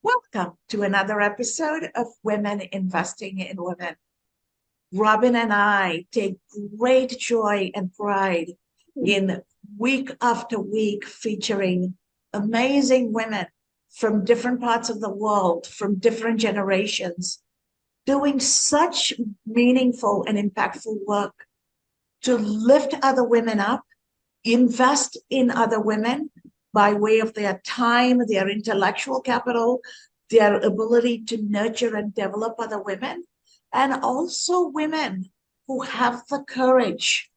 Welcome to another episode of Women Investing in Women. Robin and I take great joy and pride in week after week featuring amazing women from different parts of the world, from different generations, doing such meaningful and impactful work to lift other women up, invest in other women by way of their time, their intellectual capital, their ability to nurture and develop other women, and also women who have the courage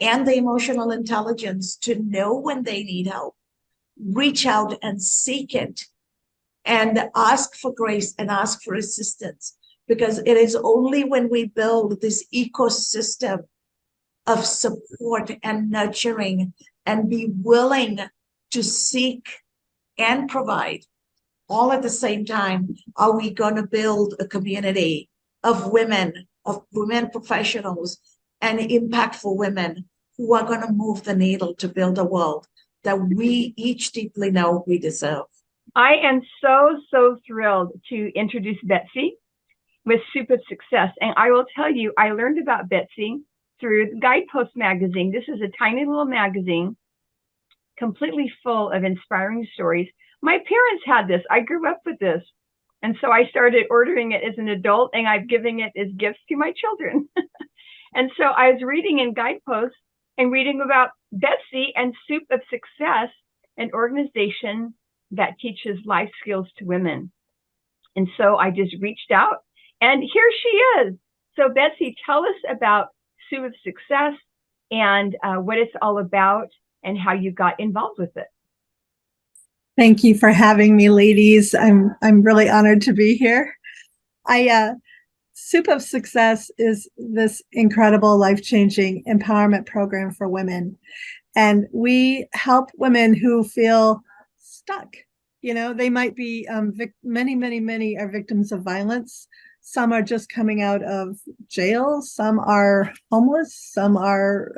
and the emotional intelligence to know when they need help, reach out and seek it, and ask for grace and ask for assistance. Because it is only when we build this ecosystem of support and nurturing and be willing to seek and provide all at the same time are we going to build a community of women professionals and impactful women who are going to move the needle to build a world that we each deeply know we deserve. I am so thrilled to introduce Betsy with Soup of Success. And I will tell you, I learned about Betsy through Guidepost magazine. This is a tiny little magazine completely full of inspiring stories. My parents had this. I grew up with this. And so I started ordering it as an adult, and I've given it as gifts to my children. And so I was reading in Guidepost and reading about Betsy and Soup of Success, an organization that teaches life skills to women. And so I just reached out, and here she is. So Betsy, tell us about Soup of Success and what it's all about and how you got involved with it. Thank you for having me, ladies. I'm really honored to be here. Soup of Success is this incredible life-changing empowerment program for women. And we help women who feel stuck. You know, they might be, many are victims of violence. Some are just coming out of jail. Some are homeless. Some are,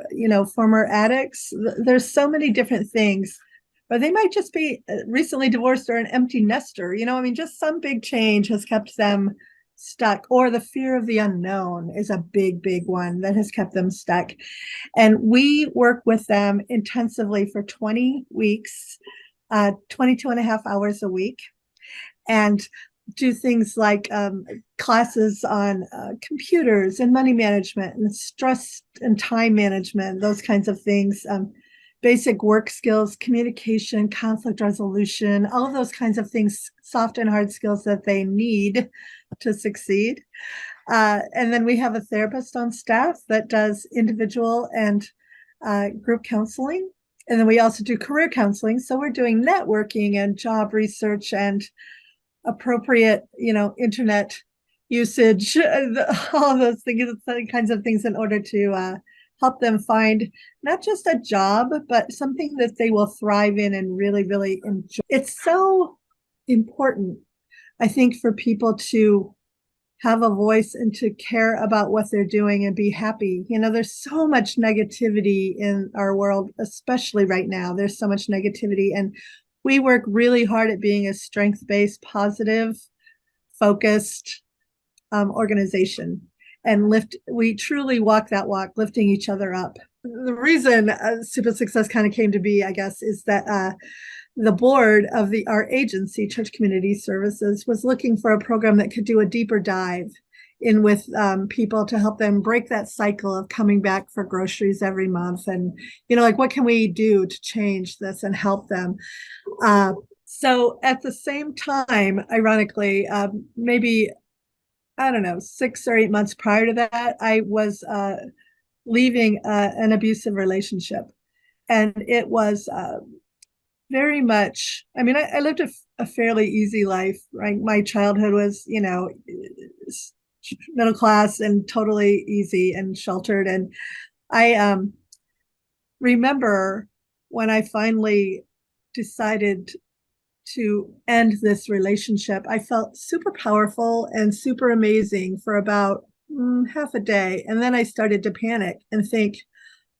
former addicts. There's so many different things. Or they might just be recently divorced or an empty nester. Just some big change has kept them stuck, or the fear of the unknown is a big one that has kept them stuck. And we work with them intensively for 20 weeks, 22 and a half hours a week, and do things like classes on computers and money management and stress and time management, those kinds of things. Basic work skills, communication, conflict resolution, all of those kinds of things, soft and hard skills that they need to succeed. And then we have a therapist on staff that does individual and group counseling. And then we also do career counseling. So we're doing networking and job research and appropriate, internet usage, all of those things, kinds of things in order to help them find not just a job, but something that they will thrive in and really enjoy. It's so important, I think, for people to have a voice and to care about what they're doing and be happy. There's so much negativity in our world, especially right now. There's so much negativity, and we work really hard at being a strength-based, positive, focused organization. And we truly walk that walk, lifting each other up. The reason Soup of Success kind of came to be, I guess, is that the board of our agency, Church Community Services, was looking for a program that could do a deeper dive in with people to help them break that cycle of coming back for groceries every month. And, what can we do to change this and help them? So at the same time, ironically, maybe, I don't know, 6 or 8 months prior to that, I was leaving an abusive relationship. And it was very much, I lived a fairly easy life, right? My childhood was, middle class and totally easy and sheltered. And I remember when I finally decided to end this relationship, I felt super powerful and super amazing for about half a day. And then I started to panic and think,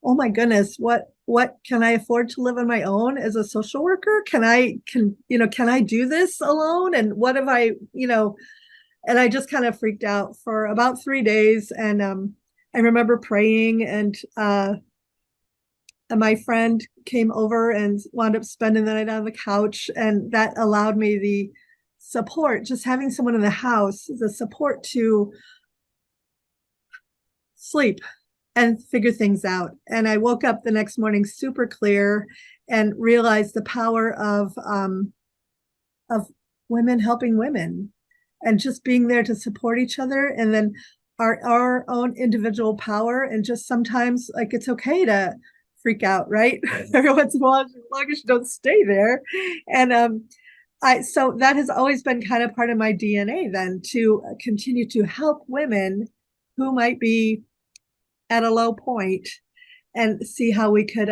oh my goodness, what can I afford to live on my own as a social worker? Can I do this alone? And what have I, and I just kind of freaked out for about 3 days. And I remember praying, and my friend came over and wound up spending the night on the couch. And that allowed me the support, just having someone in the house, the support to sleep and figure things out. And I woke up the next morning super clear and realized the power of women helping women and just being there to support each other. And then our own individual power, and just sometimes like it's okay to freak out, right? Every once in a while, as long as you don't stay there. And so that has always been kind of part of my DNA then, to continue to help women who might be at a low point and see how we could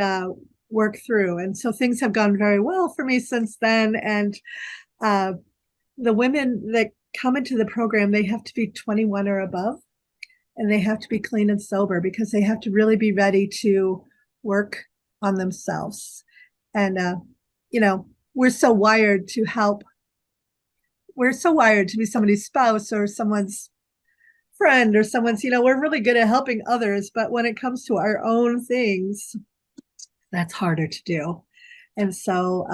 work through. And so things have gone very well for me since then. And the women that come into the program, they have to be 21 or above, and they have to be clean and sober, because they have to really be ready to work on themselves. And, we're so wired to help. We're so wired to be somebody's spouse or someone's friend or someone's, we're really good at helping others. But when it comes to our own things, that's harder to do. And so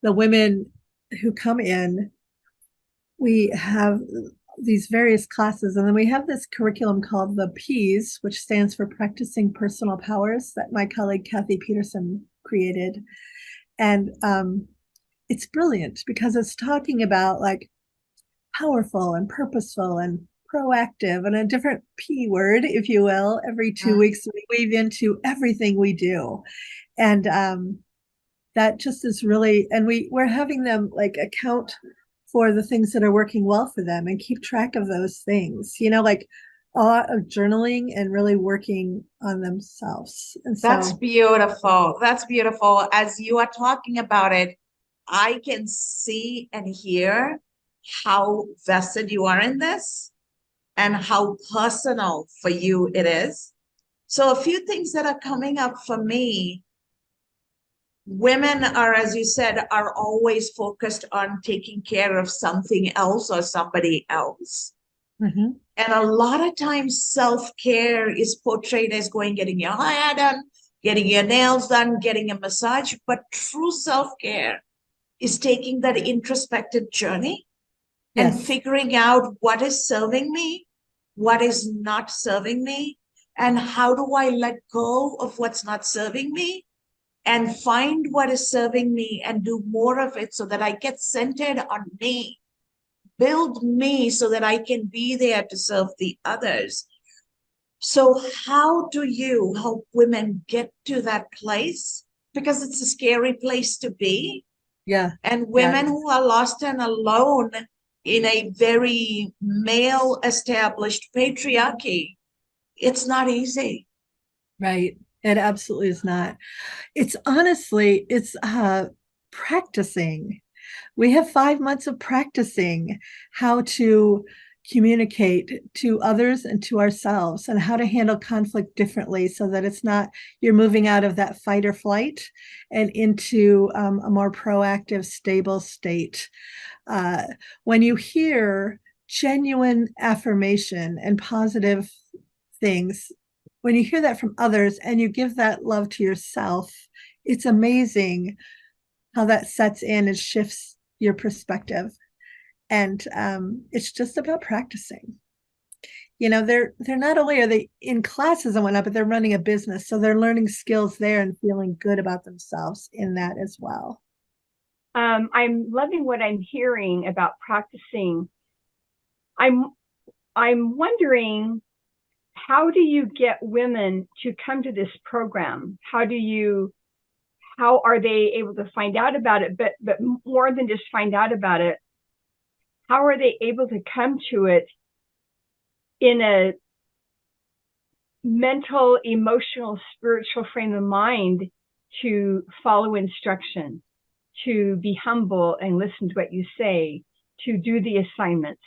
the women who come in, we have these various classes, and then we have this curriculum called the P's, which stands for Practicing Personal Powers, that my colleague Kathy Peterson created. And it's brilliant because it's talking about like powerful and purposeful and proactive, and a different P word, if you will. Every 2 weeks we weave into everything we do. And that just is really, and we're having them like account for the things that are working well for them and keep track of those things, like a lot of journaling and really working on themselves. And so That's beautiful. That's beautiful. As you are talking about it, I can see and hear how vested you are in this and how personal for you it is. So a few things that are coming up for me. Women are, as you said, are always focused on taking care of something else or somebody else. mm-hmm. And a lot of times self-care is portrayed as getting your hair done, getting your nails done, getting a massage. But true self-care is taking that introspective journey and figuring out what is serving me, what is not serving me, and how do I let go of what's not serving me and find what is serving me and do more of it so that I get centered on me, build me so that I can be there to serve the others. So how do you help women get to that place? Because it's a scary place to be. Yeah. And women who are lost and alone in a very male established patriarchy, it's not easy. Right. It absolutely is not. It's honestly, it's practicing. We have 5 months of practicing how to communicate to others and to ourselves, and how to handle conflict differently, so that it's not, you're moving out of that fight or flight and into a more proactive, stable state. When you hear genuine affirmation and positive things, when you hear that from others and you give that love to yourself, it's amazing how that sets in and shifts your perspective. And it's just about practicing. They're not only are they in classes and whatnot, but they're running a business, so they're learning skills there and feeling good about themselves in that as well. I'm loving what I'm hearing about practicing. I'm wondering, how do you get women to come to this program? How are they able to find out about it? But more than just find out about it, how are they able to come to it in a mental, emotional, spiritual frame of mind to follow instruction? to be humble and listen to what you say, to do the assignments?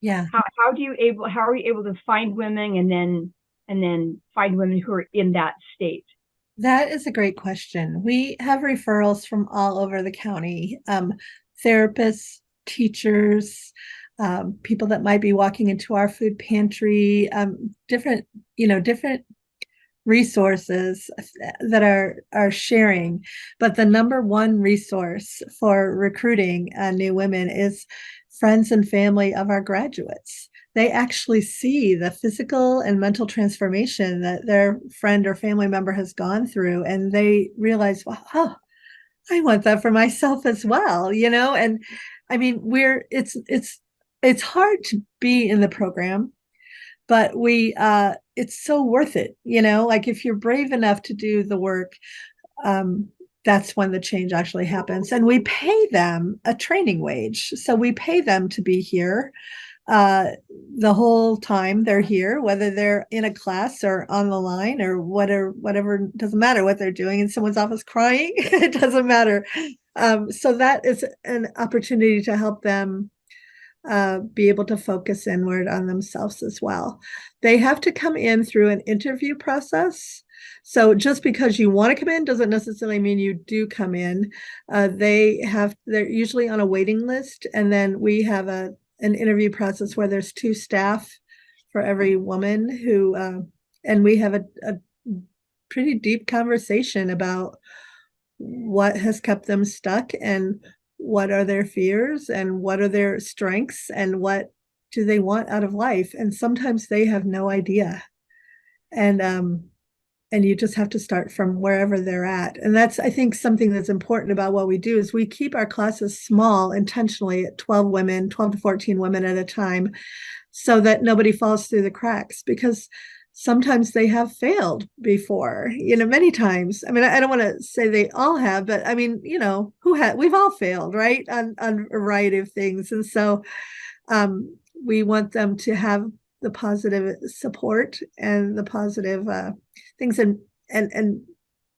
Yeah. How are you able to find women and then find women who are in that state? That is a great question. We have referrals from all over the county, therapists, teachers, people that might be walking into our food pantry, different resources that are sharing. But the number one resource for recruiting new women is friends and family of our graduates. They actually see the physical and mental transformation that their friend or family member has gone through, and they realize, wow, oh, I want that for myself as well, And I mean, it's hard to be in the program, but it's so worth it, like if you're brave enough to do the work, that's when the change actually happens. And we pay them a training wage. So we pay them to be here the whole time they're here, whether they're in a class or on the line or whatever, doesn't matter what they're doing in someone's office crying, it doesn't matter. So that is an opportunity to help them be able to focus inward on themselves as well. They have to come in through an interview process. So just because you want to come in doesn't necessarily mean you do come in. They're usually on a waiting list, and then we have an interview process where there's 2 staff for every woman and we have a pretty deep conversation about what has kept them stuck and what are their fears and what are their strengths and what do they want out of life. And sometimes they have no idea. And you just have to start from wherever they're at. And that's, I think, something that's important about what we do is we keep our classes small intentionally at 12 to 14 women at a time so that nobody falls through the cracks, because sometimes they have failed before, many times. I mean, I don't want to say they all have, but I mean, we've all failed, right? On a variety of things. And so we want them to have the positive support and the positive things and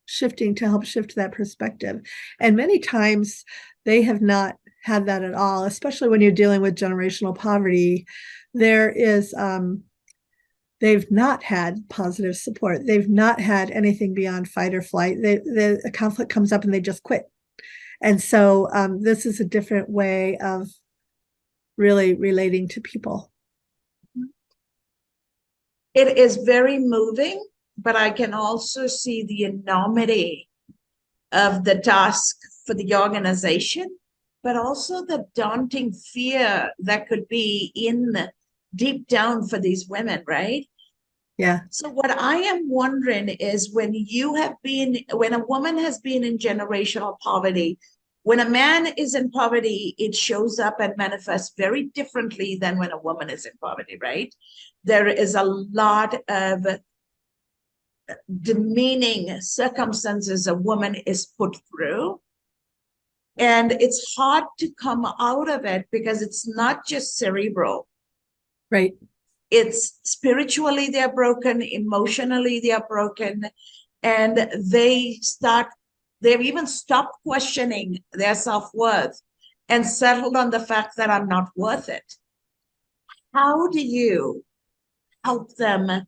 shifting to help shift that perspective. And many times they have not had that at all, especially when you're dealing with generational poverty. They've not had positive support. They've not had anything beyond fight or flight. The conflict comes up and they just quit. And so this is a different way of really relating to people. It is very moving, but I can also see the enormity of the task for the organization, but also the daunting fear that could be deep down for these women, right? Yeah. So what I am wondering is when a woman has been in generational poverty, when a man is in poverty, it shows up and manifests very differently than when a woman is in poverty, right? There is a lot of demeaning circumstances a woman is put through. And it's hard to come out of it because it's not just cerebral. Right. It's spiritually they're broken, emotionally they're broken, and they've even stopped questioning their self-worth and settled on the fact that I'm not worth it. How do you help them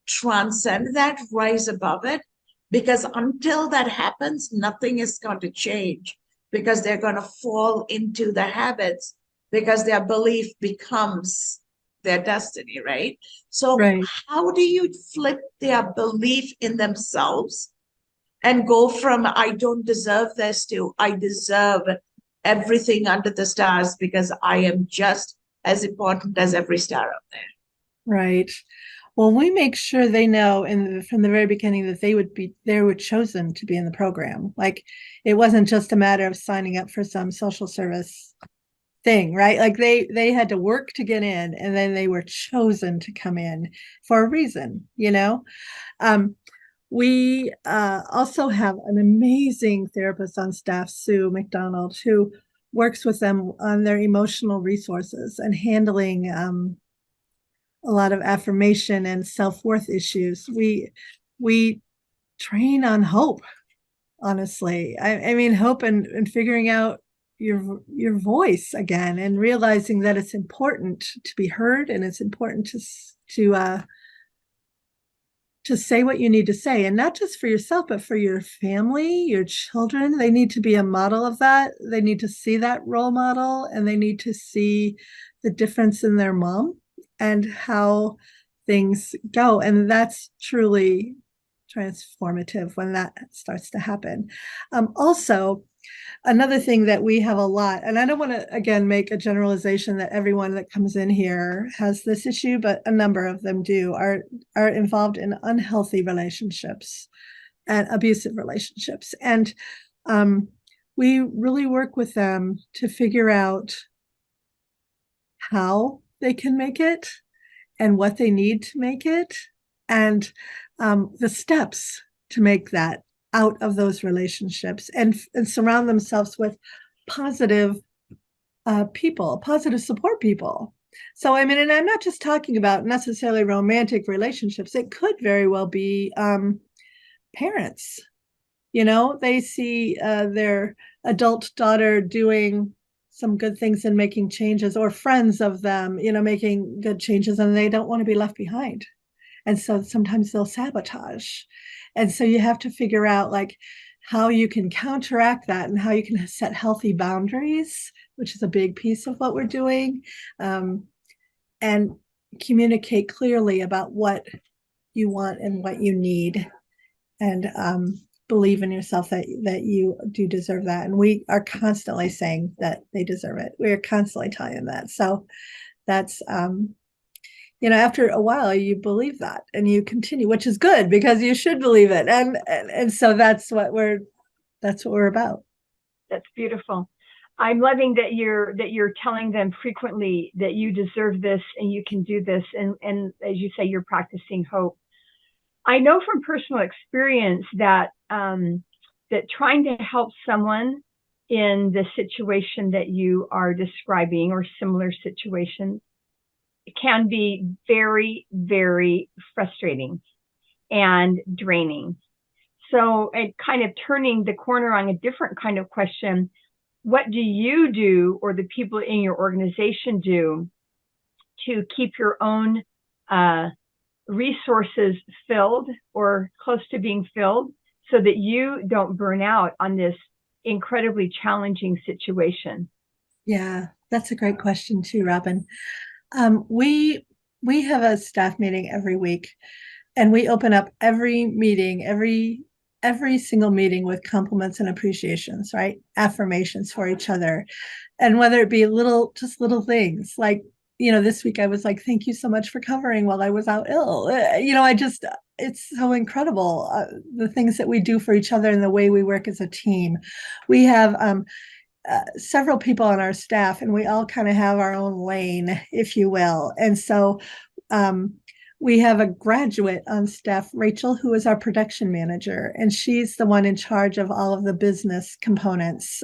transcend that, rise above it? Because until that happens, nothing is going to change, because they're going to fall into the habits because their belief becomes their destiny, right? So right. How do you flip their belief in themselves and go from I don't deserve this to I deserve everything under the stars because I am just as important as every star out there? Right. Well, we make sure they know from the very beginning that they were chosen to be in the program. Like it wasn't just a matter of signing up for some social service thing, right? Like they had to work to get in, and then they were chosen to come in for a reason, We also have an amazing therapist on staff, Sue McDonald, who works with them on their emotional resources and handling a lot of affirmation and self-worth issues. We train on hope honestly. I mean, hope and figuring out your voice again and realizing that it's important to be heard and it's important to say what you need to say, and not just for yourself, but for your family, your children. They need to be a model of that. They need to see that role model, and they need to see the difference in their mom and how things go. And that's truly transformative when that starts to happen. Also, another thing that we have a lot, and I don't want to again make a generalization that everyone that comes in here has this issue, but a number of them do, are involved in unhealthy relationships and abusive relationships. And we really work with them to figure out how they can make it and what they need to make it, and the steps to make that out of those relationships, and surround themselves with positive people, positive support people. So, I mean, and I'm not just talking about necessarily romantic relationships. It could very well be parents. They see their adult daughter doing some good things and making changes, or friends of them, making good changes, and they don't want to be left behind. And so sometimes they'll sabotage. And so you have to figure out like how you can counteract that and how you can set healthy boundaries, which is a big piece of what we're doing, and communicate clearly about what you want and what you need, and believe in yourself that you do deserve that. And we are constantly saying that they deserve it. We are constantly telling them that. So that's after a while you believe that and you continue, which is good because you should believe it. And so that's what we're about. That's beautiful. I'm loving that you're telling them frequently that you deserve this and you can do this. And as you say, you're practicing hope. I know from personal experience that that trying to help someone in the situation that you are describing or similar situations can be very, very frustrating and draining. So it kind of turning the corner on a different kind of question, what do you do or the people in your organization do to keep your own resources filled or close to being filled so that you don't burn out on this incredibly challenging situation? Yeah, that's a great question too, Robin. We have a staff meeting every week, and we open up every meeting, every single meeting with compliments and appreciations, right? Affirmations for each other. And whether it be just little things like, this week I was like, thank you so much for covering while I was out ill. It's so incredible, the things that we do for each other and the way we work as a team. We have several people on our staff, and we all kind of have our own lane, if you will. And so we have a graduate on staff, Rachel, who is our production manager, and she's the one in charge of all of the business components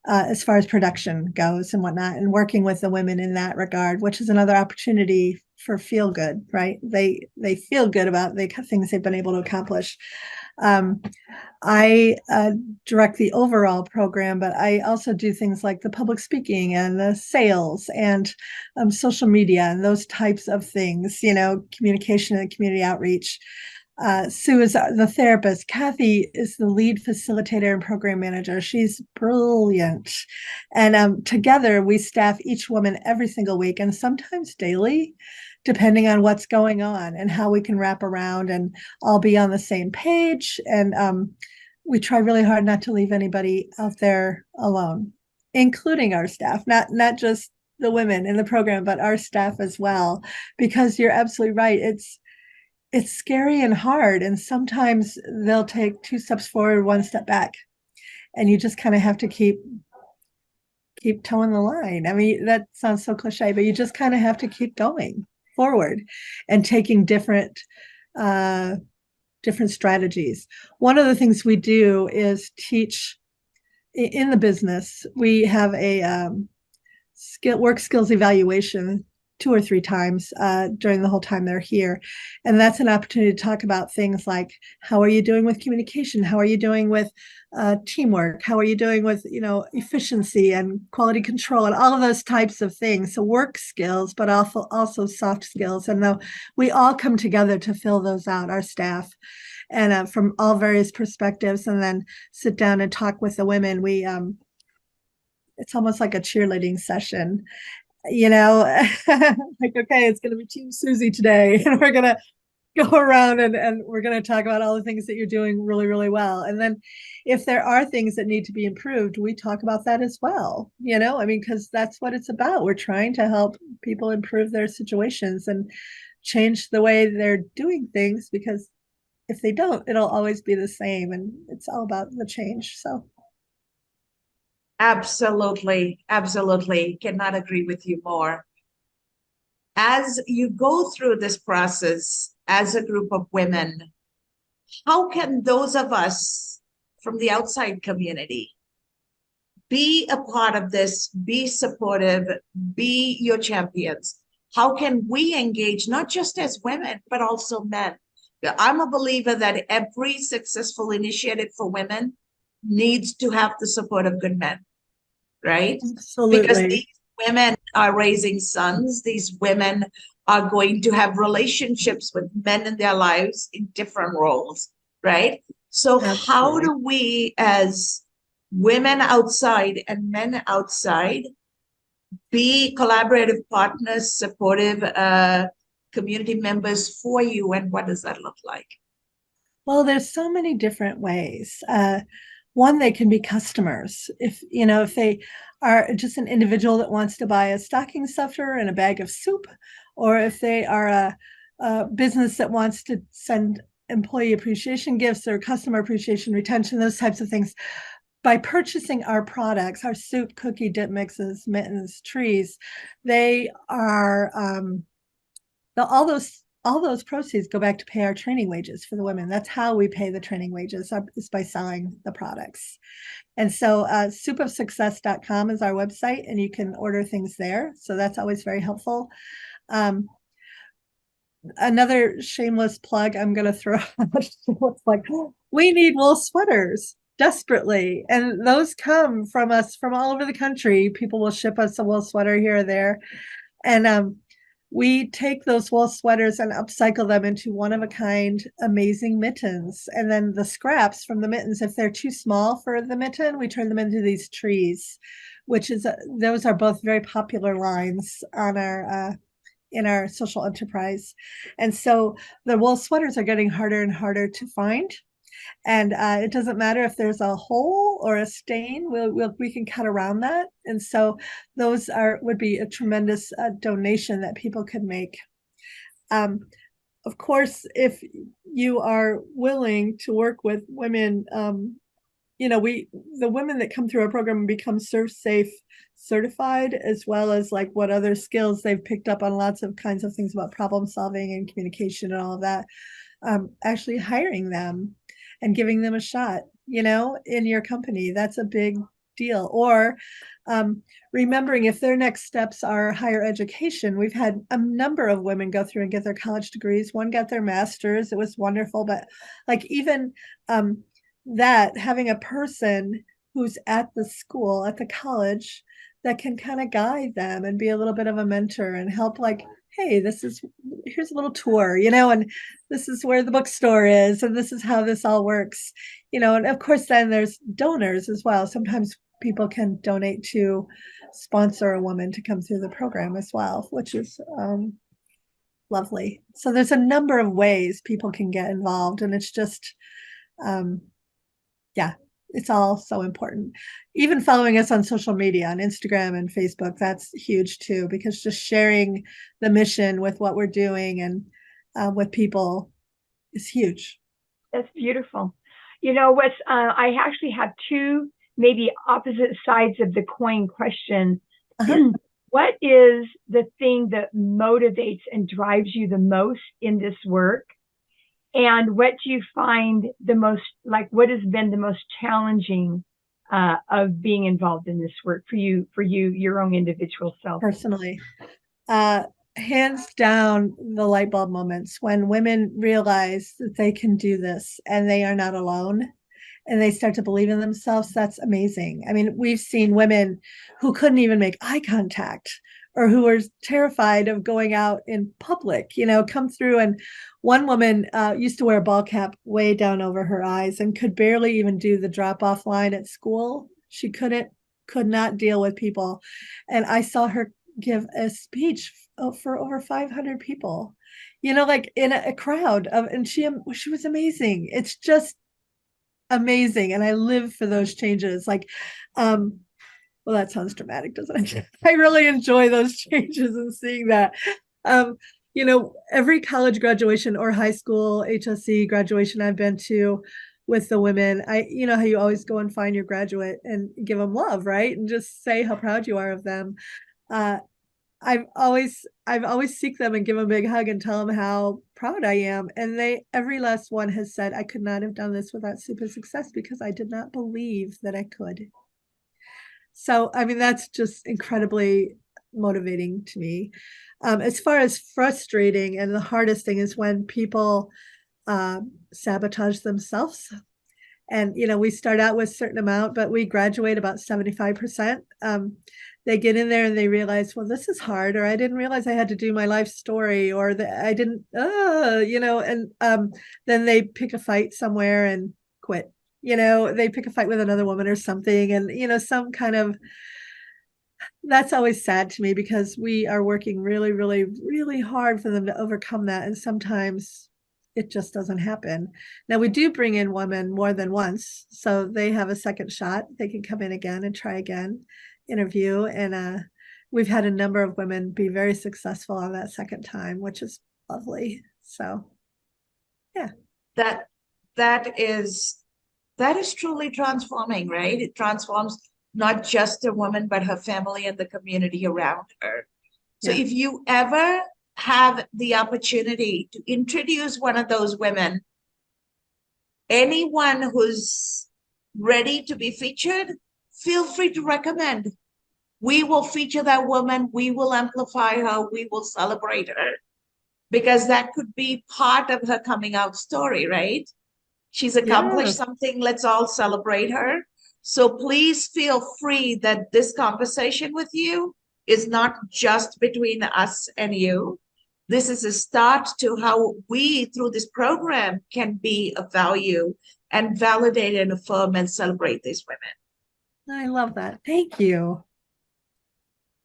as far as production goes and whatnot, and working with the women in that regard, which is another opportunity for feel good, right? They feel good about the things they've been able to accomplish. I direct the overall program, but I also do things like the public speaking and the sales and social media and those types of things, communication and community outreach. Sue is the therapist. Kathy is the lead facilitator and program manager. She's brilliant. And together we staff each woman every single week and sometimes daily, depending on what's going on and how we can wrap around and all be on the same page. And we try really hard not to leave anybody out there alone, including our staff, not just the women in the program, but our staff as well, because you're absolutely right. It's scary and hard. And sometimes they'll take 2 steps forward, 1 step back. And you just kind of have to keep towing the line. I mean, that sounds so cliche, but you just kind of have to keep going forward and taking different strategies. One of the things we do is teach in the business. We have a work skills evaluation 2 or 3 times during the whole time they're here. And that's an opportunity to talk about things like, how are you doing with communication? How are you doing with teamwork? How are you doing with, efficiency and quality control and all of those types of things? So work skills, but also soft skills. And we all come together to fill those out, our staff, and from all various perspectives, and then sit down and talk with the women. It's almost like a cheerleading session, like, okay, it's going to be Team Susie today, and we're going to go around and we're going to talk about all the things that you're doing really, really well. And then if there are things that need to be improved, we talk about that as well, because that's what it's about. We're trying to help people improve their situations and change the way they're doing things, because if they don't, it'll always be the same, and it's all about the change. So Absolutely, absolutely. Cannot agree with you more. As you go through this process as a group of women, how can those of us from the outside community be a part of this, be supportive, be your champions? How can we engage, not just as women, but also men? I'm a believer that every successful initiative for women needs to have the support of good men, right? Because absolutely. these women are raising sons, these women are going to have relationships with men in their lives in different roles, right? So how Absolutely. do we, as women outside and men outside, be collaborative partners, supportive community members for you, and what does that look like? Well, there's so many different ways. One, they can be customers. If they are just an individual that wants to buy a stocking stuffer and a bag of soup, or if they are a business that wants to send employee appreciation gifts or customer appreciation retention, those types of things. By purchasing our products, our soup, cookie dip mixes, mittens, trees, they are all those proceeds go back to pay our training wages for the women. That's how we pay the training wages, is by selling the products. And so soupofsuccess.com is our website, and you can order things there. So that's always very helpful. Another shameless plug I'm going to throw out. It's like, we need wool sweaters desperately. And those come from us from all over the country. People will ship us a wool sweater here or there. And we take those wool sweaters and upcycle them into one-of-a-kind amazing mittens. And then the scraps from the mittens, if they're too small for the mitten, we turn them into these trees, those are both very popular lines on our in our social enterprise. And so the wool sweaters are getting harder and harder to find. And it doesn't matter if there's a hole or a stain, we can cut around that. And so those would be a tremendous donation that people could make. Of course, if you are willing to work with women, the women that come through our program and become Serve Safe certified, as well as like what other skills they've picked up on lots of kinds of things about problem solving and communication and all of that, actually hiring them and giving them a shot, in your company. That's a big deal. Or remembering if their next steps are higher education. We've had a number of women go through and get their college degrees. One got their master's. It was wonderful. But like even that, having a person who's at the school, at the college, that can kind of guide them and be a little bit of a mentor and help, like, hey, here's a little tour, and this is where the bookstore is, and this is how this all works, and of course then there's donors as well. Sometimes people can donate to sponsor a woman to come through the program as well, which is lovely. So there's a number of ways people can get involved, and it's just yeah, it's all so important. Even following us on social media, on Instagram and Facebook, that's huge too, because just sharing the mission with what we're doing and with people is huge. That's beautiful. I actually have two maybe opposite sides of the coin question. What is the thing that motivates and drives you the most in this work? And what do you find what has been the most challenging of being involved in this work for you, your own individual self? Personally, hands down the light bulb moments when women realize that they can do this and they are not alone and they start to believe in themselves. That's amazing. I mean, we've seen women who couldn't even make eye contact or who were terrified of going out in public, come through. And one woman used to wear a ball cap way down over her eyes and could barely even do the drop off line at school. She could not deal with people. And I saw her give a speech for over 500 people, like in a crowd of, and she was amazing. It's just amazing. And I live for those changes. Like, well, that sounds dramatic, doesn't it? I really enjoy those changes and seeing that. Every college graduation or high school HSC graduation I've been to with the women, how you always go and find your graduate and give them love, right? And just say how proud you are of them. I've always seek them and give them a big hug and tell them how proud I am. And every last one has said, I could not have done this without Super Success because I did not believe that I could. So, I mean, that's just incredibly motivating to me. As far as frustrating, and the hardest thing is when people sabotage themselves. And, we start out with a certain amount, but we graduate about 75%. They get in there and they realize, well, this is hard, or I didn't realize I had to do my life story, or I didn't, and then they pick a fight somewhere and quit. They pick a fight with another woman or something, and, some kind of, that's always sad to me because we are working really, really, really hard for them to overcome that. And sometimes it just doesn't happen. Now, we do bring in women more than once, so they have a second shot. They can come in again and try again, interview. And we've had a number of women be very successful on that second time, which is lovely. So, yeah. That is truly transforming, right? It transforms not just a woman, but her family and the community around her. So if you ever have the opportunity to introduce one of those women, anyone who's ready to be featured, feel free to recommend. We will feature that woman. We will amplify her. We will celebrate her, because that could be part of her coming out story, right? She's accomplished something. Let's all celebrate her. So please feel free that this conversation with you is not just between us and you. This is a start to how we, through this program, can be of value and validate and affirm and celebrate these women. I love that. Thank you.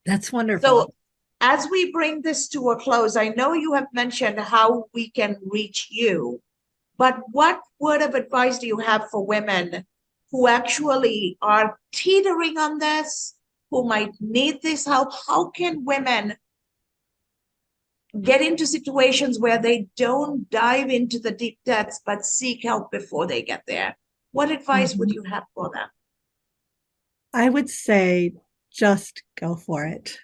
That's wonderful. So as we bring this to a close, I know you have mentioned how we can reach you, but what word of advice do you have for women who actually are teetering on this, who might need this help? How can women get into situations where they don't dive into the deep depths, but seek help before they get there? What advice would you have for them? I would say just go for it.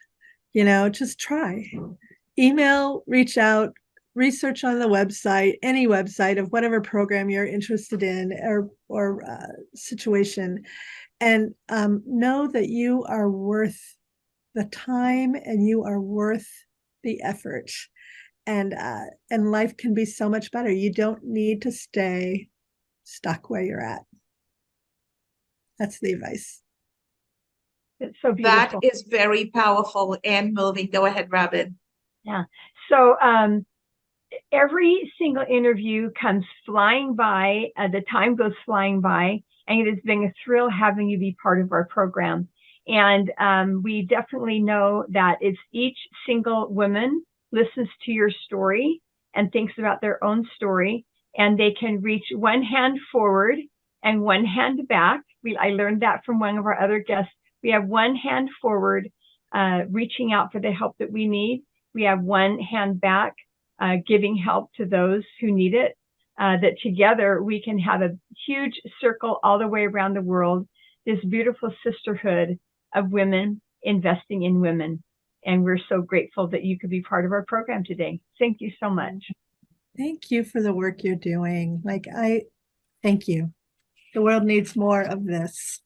Just try. Email, reach out, research on the website, any website of whatever program you're interested in or situation, and know that you are worth the time and you are worth the effort. And life can be so much better. You don't need to stay stuck where you're at. That's the advice. It's so beautiful. That is very powerful and moving. Go ahead, Robin. Yeah. So every single interview comes flying by. The time goes flying by, and it has been a thrill having you be part of our program. And we definitely know that it's each single woman listens to your story and thinks about their own story, and they can reach one hand forward and one hand back. I learned that from one of our other guests. We have one hand forward, reaching out for the help that we need. We have one hand back, giving help to those who need it. That together we can have a huge circle all the way around the world, this beautiful sisterhood of women investing in women. And we're so grateful that you could be part of our program today. Thank you so much. Thank you for the work you're doing. Thank you. The world needs more of this.